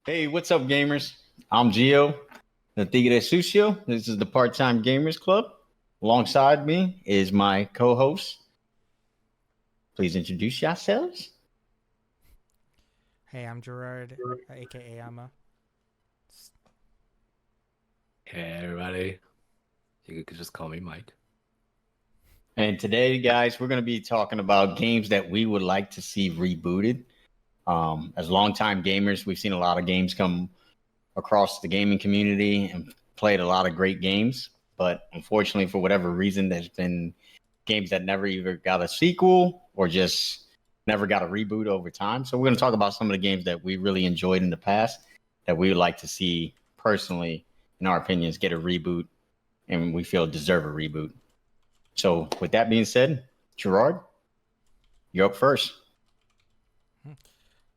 Hey, what's up, gamers? I'm Gio, the Tigre Sucio. This is the Part-Time Gamers Club. Alongside me is my co-host. Please introduce yourselves. Hey, I'm Gerard, aka Amma. Hey everybody, you could just call me Mike. And today, guys, we're going to be talking about games that we would like to see rebooted. As longtime gamers, we've seen a lot of games come across the gaming community and played a lot of great games. But unfortunately, for whatever reason, there's been games that never either got a sequel or just never got a reboot over time. So we're going to talk about some of the games that we really enjoyed in the past that we would like to see personally, in our opinions, get a reboot and we feel deserve a reboot. So with that being said, Gerard, you're up first.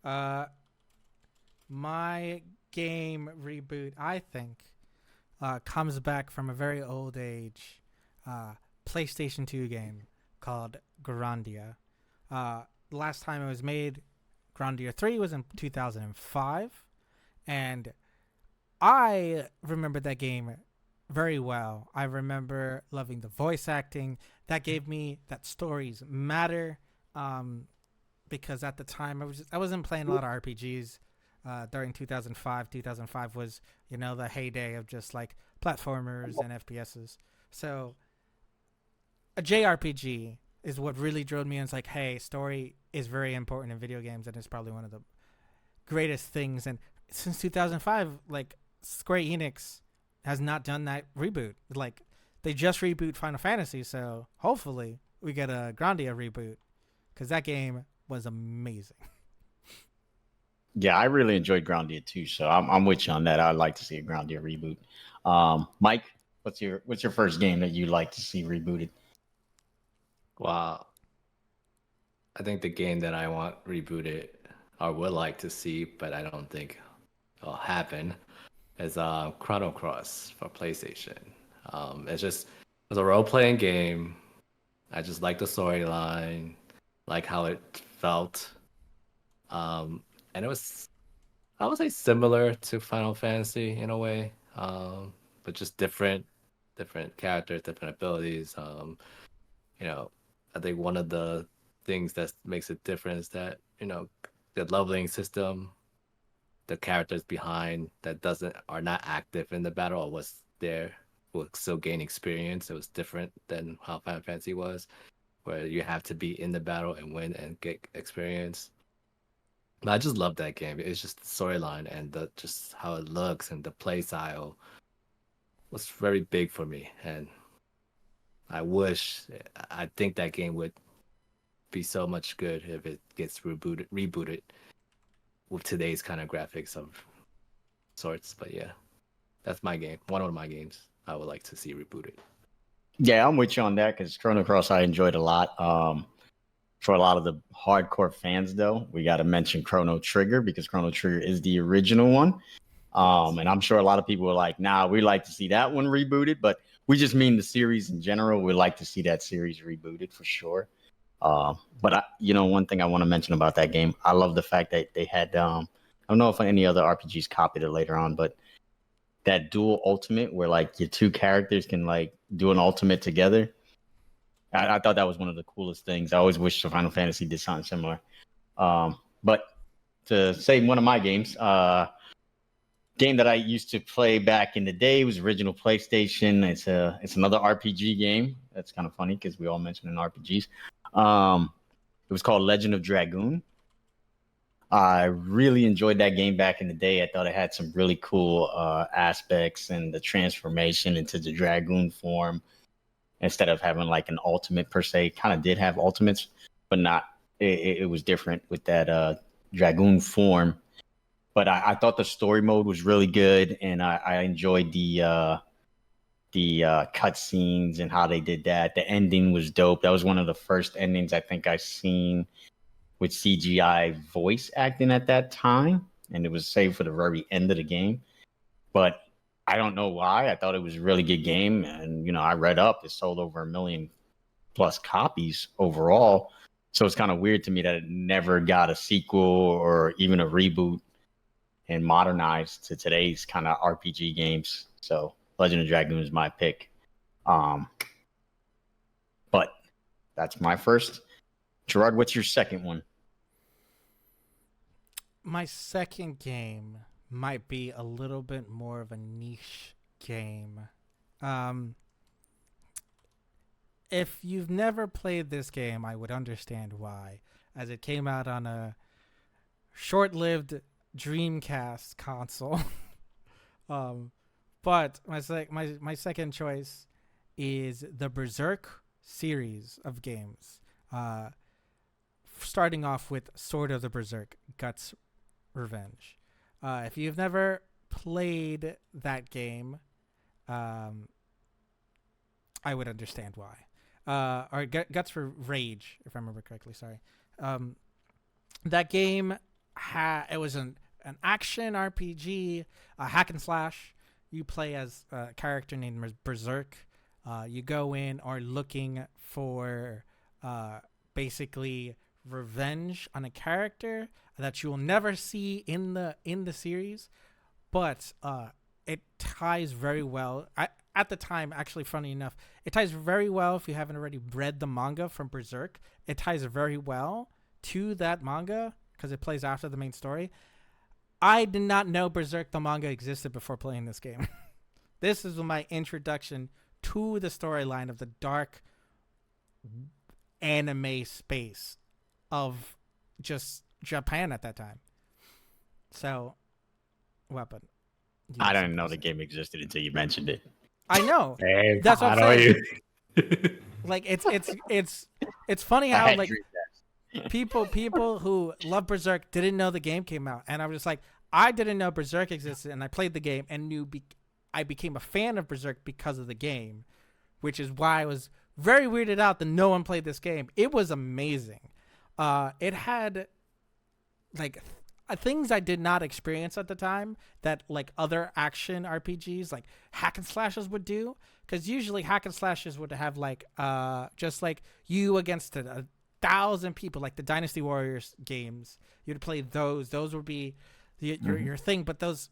Uh, my game reboot, I think, comes back from a very old age PlayStation 2 game called Grandia. Last time it was made, Grandia 3 was in 2005, and I remember that game very well. I remember loving the voice acting. That gave me that stories matter. Um, because at the time I wasn't playing a lot of RPGs during 2005. 2005 was the heyday of just like platformers and FPSs. So a JRPG is what really drove me. And it's like, hey, story is very important in video games, and it's probably one of the greatest things. And since 2005, like Square Enix has not done that reboot. Like they just reboot Final Fantasy, so hopefully we get a Grandia reboot because that game was amazing. Yeah, I really enjoyed Grounded too, so I'm with you on that. I'd like to see a Grounded reboot. Mike, what's your first game that you'd like to see rebooted? Wow, I think the game that I want rebooted or would like to see, but I don't think it'll happen, is Chrono Cross for PlayStation. It's a role playing game. I just like the storyline, like how it felt, and it was I would say similar to Final Fantasy in a way, but just different characters, different abilities. You know, I think one of the things that makes it different is that the leveling system, the characters behind that doesn't are not active in the battle or was there will still gain experience. It was different than how Final Fantasy was, where you have to be in the battle and win and get experience. I just love that game. It's just the storyline and the just how it looks and the play style was very big for me. And I think that game would be so much good if it gets rebooted with today's kind of graphics of sorts. But yeah, that's my game. One of my games I would like to see rebooted. Yeah, I'm with you on that because Chrono Cross I enjoyed a lot. For a lot of the hardcore fans, though, we got to mention Chrono Trigger because Chrono Trigger is the original one. Yes. And I'm sure a lot of people are like, nah, we like to see that one rebooted, but we just mean the series in general. We like to see that series rebooted for sure. One thing I want to mention about that game, I love the fact that they had, I don't know if any other RPGs copied it later on, but that dual ultimate where like your two characters can like do an ultimate together. I thought that was one of the coolest things. I always wish the Final Fantasy did something similar. But to say one of my games, game that I used to play back in the day was original PlayStation. It's another RPG game. That's kind of funny because we all mentioned in RPGs. It was called Legend of Dragoon. I really enjoyed that game back in the day. I thought it had some really cool aspects and the transformation into the dragoon form instead of having like an ultimate per se. Kind of did have ultimates, but not. It was different with that dragoon form. But I thought the story mode was really good, and I enjoyed the cutscenes and how they did that. The ending was dope. That was one of the first endings I think I seen with CGI voice acting at that time, and it was saved for the very end of the game. But I don't know why. I thought it was a really good game, and I read up it sold over 1 million plus copies overall. So it's kind of weird to me that it never got a sequel or even a reboot. and modernized to today's kind of RPG games. So Legend of Dragoon is my pick. But that's my first. Gerard, what's your second one? My second game might be a little bit more of a niche game. If you've never played this game, I would understand why, as it came out on a short-lived Dreamcast console. But my second choice is the Berserk series of games. Starting off with Sword of the Berserk, Guts Revenge. If you've never played that game, I would understand why. Or Guts for Rage, if I remember correctly. Sorry. That game it was an action RPG, a hack and slash. You play as a character named Berserk. You go in are looking for basically revenge on a character that you will never see in the series, but it ties very well. At the time, actually, funny enough, it ties very well. If you haven't already read the manga from Berserk, it ties very well to that manga because it plays after the main story. I did not know Berserk the manga existed before playing this game. This is my introduction to the storyline of the dark anime space of just Japan at that time. So, Weapon. I didn't know the game existed until you mentioned it. I know. Hey, That's what I'm saying. you. Like it's funny how like people who love Berserk didn't know the game came out, and I was just like, I didn't know Berserk existed, and I played the game and I became a fan of Berserk because of the game, which is why I was very weirded out that no one played this game. It was amazing. It had like things I did not experience at the time that like other action RPGs like hack and slashes would do, because usually hack and slashes would have like just like you against a 1,000 people, like the Dynasty Warriors games. You'd play those would be your thing, but those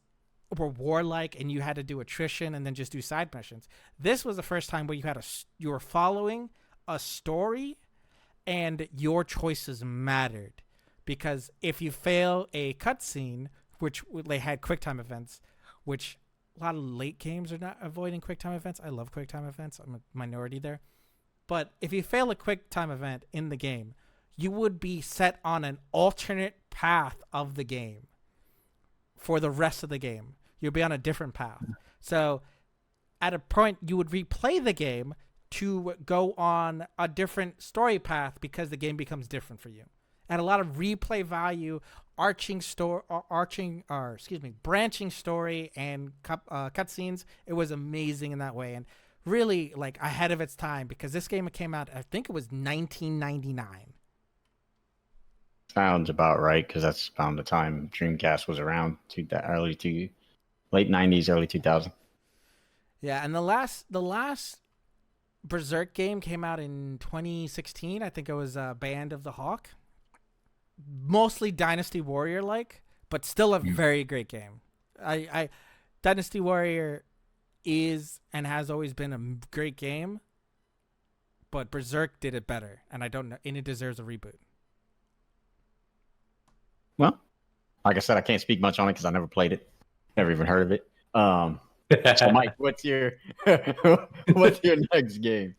were warlike and you had to do attrition and then just do side missions. This was the first time where you were following a story and your choices mattered, because if you fail a cutscene, which they had QuickTime events, which a lot of late games are not avoiding QuickTime events. I love QuickTime events. I'm a minority there. But if you fail a QuickTime event in the game, you would be set on an alternate path of the game for the rest of the game. You'll be on a different path. So at a point, you would replay the game to go on a different story path because the game becomes different for you. And a lot of replay value, branching story and cutscenes. It was amazing in that way, and really like ahead of its time, because this game came out, I think it was 1999. Sounds about right, because that's around the time Dreamcast was around, late 90s, early 2000s. Yeah, and the last Berserk game came out in 2016. I think it was Band of the Hawk. Mostly Dynasty Warrior like, but still a very great game. I Dynasty Warrior is and has always been a great game, but Berserk did it better, and I don't know, and it deserves a reboot. Well, like I said, I can't speak much on it because I never played it, never even heard of it. So, Mike, what's your next game?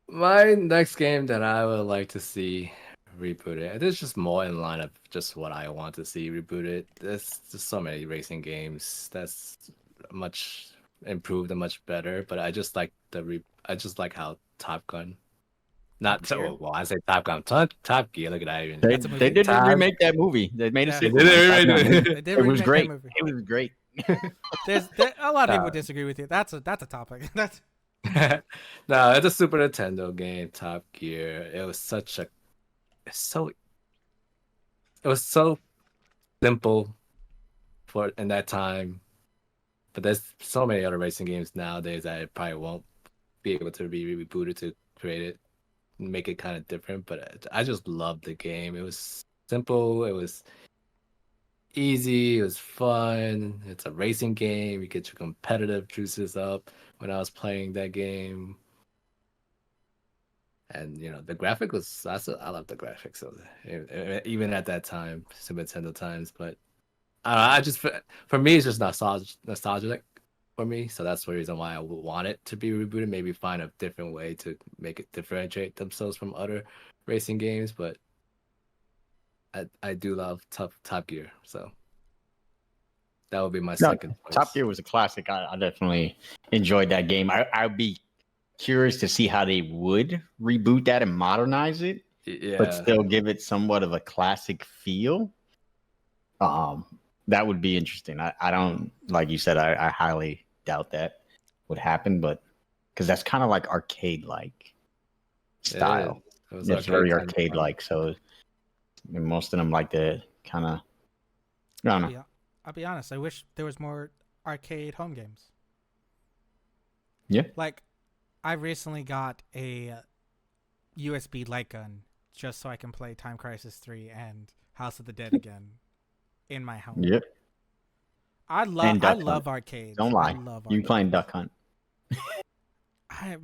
My next game that I would like to see rebooted. It's just more in line of just what I want to see rebooted. There's just so many racing games that's much improved and much better. But I just like I just like how Top Gun. Not so well. I say Top Gun. Top Gear. Look at that. Even They didn't remake that movie. They made a sequel. It was great. It was great. There's a lot of people disagree with you. That's a topic. That's no, it's a Super Nintendo game, Top Gear. It was so simple for in that time. But there's so many other racing games nowadays that it probably won't be able to be rebooted to create it and make it kind of different. But I just loved the game. It was simple. easy. It was fun. It's a racing game. You get your competitive juices up when I was playing that game. And the graphic was I love the graphics of it, even at that time, Super Nintendo times. But I just for me it's just nostalgic for me. So that's the reason why I would want it to be rebooted. Maybe find a different way to make it differentiate themselves from other racing games. But I do love Top Gear, so that would be my No, second Top choice. Gear was a classic. I definitely enjoyed that game. I'd be curious to see how they would reboot that and modernize it, but Yeah, still give it somewhat of a classic feel. Um, that would be interesting. I don't, like you said, I highly doubt that would happen, but because that's kind of like arcade like it is. style. It was It's arcade very kind of arcade fun. like. So most of them like to kind of, I don't know. I'll be honest. I wish there was more arcade home games. Yeah. Like, I recently got a USB light gun just so I can play Time Crisis 3 and House of the Dead again in my home. Yep. I And Duck Hunt. love arcades. Don't I lie. love You arcades. playing Duck Hunt? I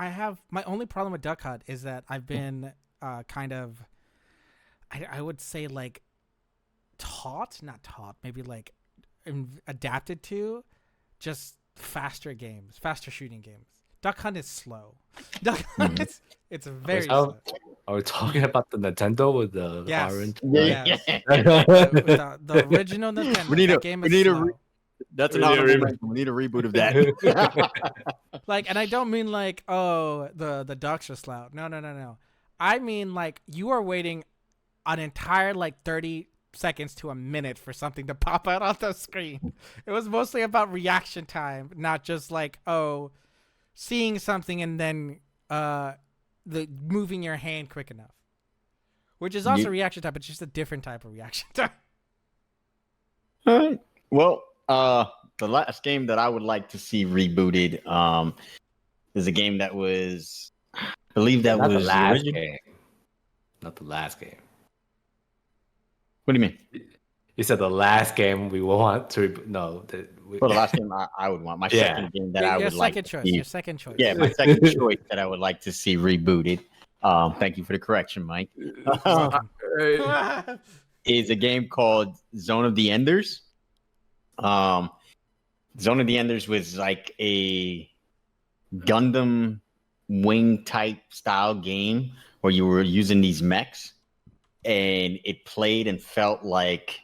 have my only problem with Duck Hunt is that I've been kind of I would say like not taught, maybe like adapted to just faster games, faster shooting games. Duck Hunt is slow. Duck Hunt it's very slow. Are we talking about the Nintendo with the Yes. orange? Yeah. Yes. Yeah. The original Nintendo. We need That game is slow. That's an We need a honorable reboot. mention. We need a reboot of that. Like, and I don't mean like, oh, the ducks are slow. No. I mean like you are waiting an entire like 30 seconds to a minute for something to pop out on the screen. It was mostly about reaction time, not just like, oh, seeing something and then the moving your hand quick enough. Which is also reaction time, but just a different type of reaction time. All right. Well, the last game that I would like to see rebooted is a game that was, I believe that Not the was the last original. game. Not the last game. What do you mean? You said the last game we want to no. Well, the last game I would want. My Yeah. second game that I Your would like second to choice. see. Your second choice. Yeah, my second choice that I would like to see rebooted. Thank you for the correction, Mike. Welcome. Is a game called Zone of the Enders. Zone of the Enders was like a Gundam Wing type style game where you were using these mechs, and it played and felt like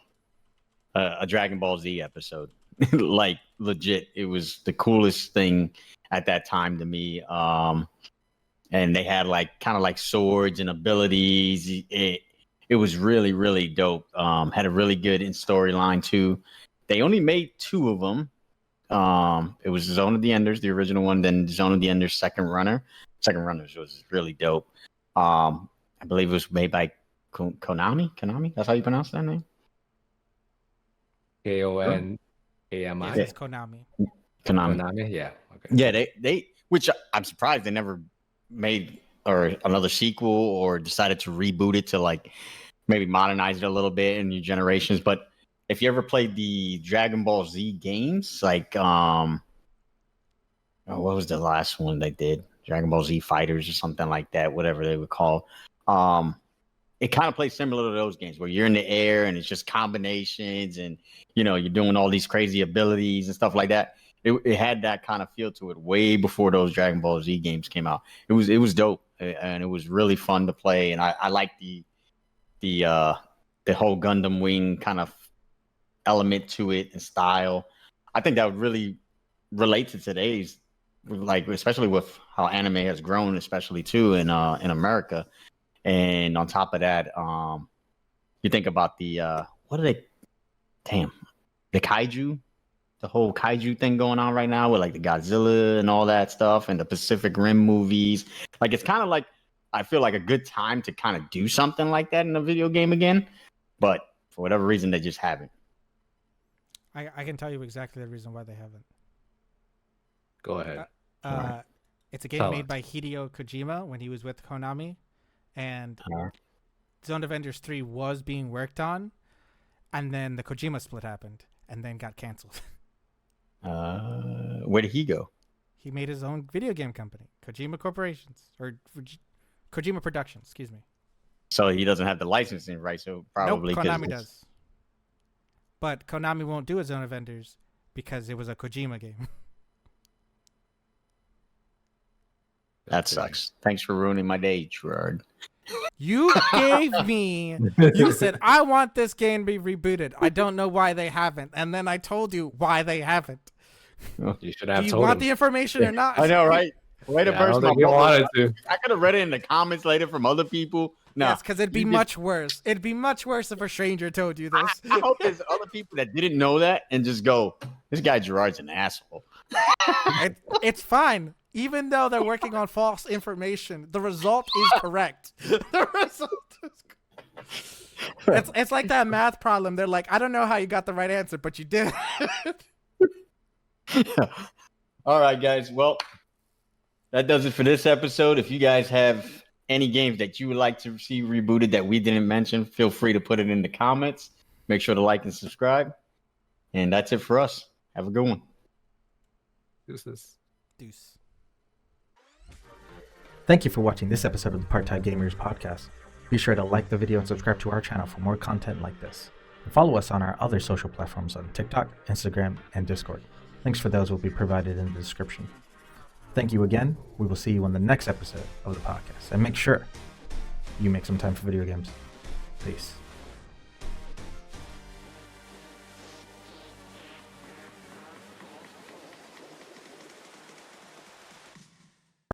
a Dragon Ball Z episode. Like legit, it was the coolest thing at that time to me. And they had like kind of like swords and abilities. It was really really dope. Had a really good in storyline too. They only made two of them. It was Zone of the Enders, the original one, then Zone of the Enders Second Runner. Second Runners was really dope. I believe it was made by Konami. Konami, that's how you pronounce that name. KONAMI. Yes, it's Konami. Konami. Yeah. Okay. Yeah, they which I'm surprised they never made or another sequel or decided to reboot it to like maybe modernize it a little bit in new generations. But if you ever played the Dragon Ball Z games, like what was the last one they did? Dragon Ball Z Fighters or something like that, whatever they would call. It kind of plays similar to those games where you're in the air and it's just combinations and you're doing all these crazy abilities and stuff like that. It had that kind of feel to it way before those Dragon Ball Z games came out. It was dope and it was really fun to play, and I like the whole Gundam Wing kind of element to it and style. I think that would really relate to today's, like, especially with how anime has grown, especially too in America. And on top of that, you think about the what are they? Damn, the kaiju, the whole kaiju thing going on right now with like the Godzilla and all that stuff, and the Pacific Rim movies. Like it's kind of like I feel like a good time to kind of do something like that in a video game again, but for whatever reason they just haven't. I can tell you exactly the reason why they haven't. Go ahead. It's a game made by Hideo Kojima when he was with Konami, and Zone of Enders 3 was being worked on. And then the Kojima split happened, and then got canceled. Where did he go? He made his own video game company, Kojima Corporations, or Kojima Productions, excuse me. So he doesn't have the licensing, right? So probably Nope, Konami does. But Konami won't do its own vendors because it was a Kojima game. That sucks. Thanks for ruining my day, Gerard. You said, I want this game to be rebooted. I don't know why they haven't. And then I told you why they haven't. You should have Do you told want him. the information or not? I know, right? Way to I burst don't my think you bubble. wanted to. I could have read it in the comments later from other people. No, Yes, because it'd be much worse. It'd be much worse if a stranger told you this. I hope there's other people that didn't know that and just go, this guy Gerard's an asshole. It's fine. Even though they're working on false information, the result is correct. The result is correct. It's like that math problem. They're like, I don't know how you got the right answer, but you did. All right, guys. Well, that does it for this episode. If you guys have any games that you would like to see rebooted that we didn't mention, feel free to put it in the comments. Make sure to like and subscribe. And that's it for us. Have a good one. Deuces. Deuce. Thank you for watching this episode of the Part-Time Gamers podcast. Be sure to like the video and subscribe to our channel for more content like this. And follow us on our other social platforms on TikTok, Instagram, and Discord. Links for those will be provided in the description. Thank you again. We will see you on the next episode of the podcast. And make sure you make some time for video games. Peace.